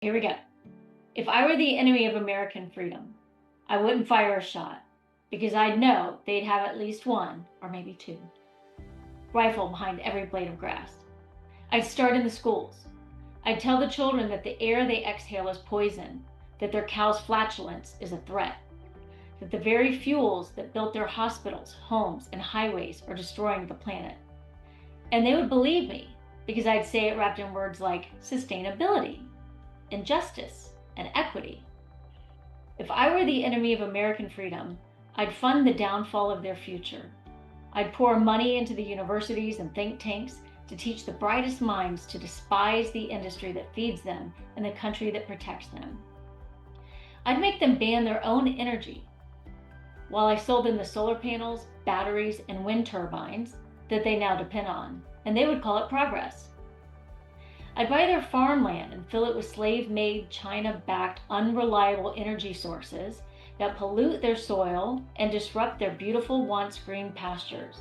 Here we go. If I were the enemy of American freedom, I wouldn't fire a shot because I'd know they'd have at least one, or maybe two, rifle behind every blade of grass. I'd start in the schools. I'd tell the children that the air they exhale is poison, that their cow's flatulence is a threat, that the very fuels that built their hospitals, homes, and highways are destroying the planet. And they would believe me because I'd say it wrapped in words like sustainability and justice and equity. If I were the enemy of American freedom, I'd fund the downfall of their future. I'd pour money into the universities and think tanks to teach the brightest minds to despise the industry that feeds them and the country that protects them. I'd make them ban their own energy while I sold them the solar panels, batteries, and wind turbines that they now depend on, and they would call it progress. I'd buy their farmland and fill it with slave-made, China-backed, unreliable energy sources that pollute their soil and disrupt their beautiful once green pastures.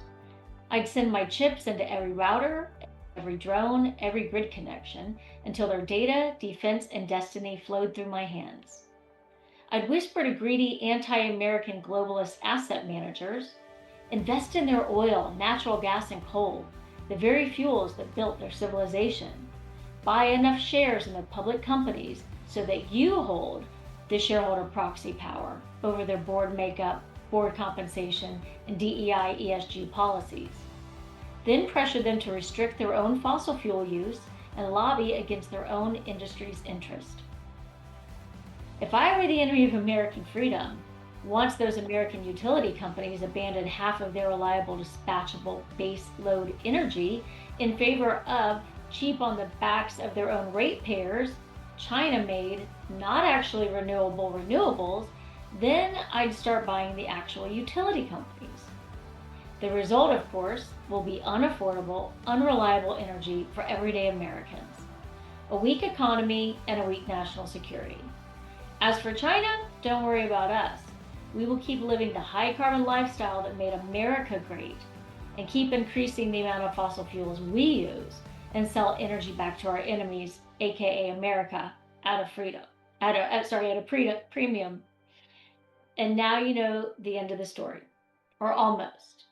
I'd send my chips into every router, every drone, every grid connection until their data, defense, and destiny flowed through my hands. I'd whisper to greedy anti-American globalist asset managers, invest in their oil, natural gas, and coal, the very fuels that built their civilization. Buy enough shares in the public companies so that you hold the shareholder proxy power over their board makeup, board compensation, and DEI ESG policies. Then pressure them to restrict their own fossil fuel use and lobby against their own industry's interest. If I were the enemy of American freedom, once those American utility companies abandoned half of their reliable dispatchable base load energy in favor of cheap on the backs of their own ratepayers, China-made, not actually renewable renewables, then I'd start buying the actual utility companies. The result, of course, will be unaffordable, unreliable energy for everyday Americans, a weak economy, and a weak national security. As for China, don't worry about us. We will keep living the high carbon lifestyle that made America great and keep increasing the amount of fossil fuels we use and sell energy back to our enemies, aka America, at a premium. And now you know the end of the story, or almost.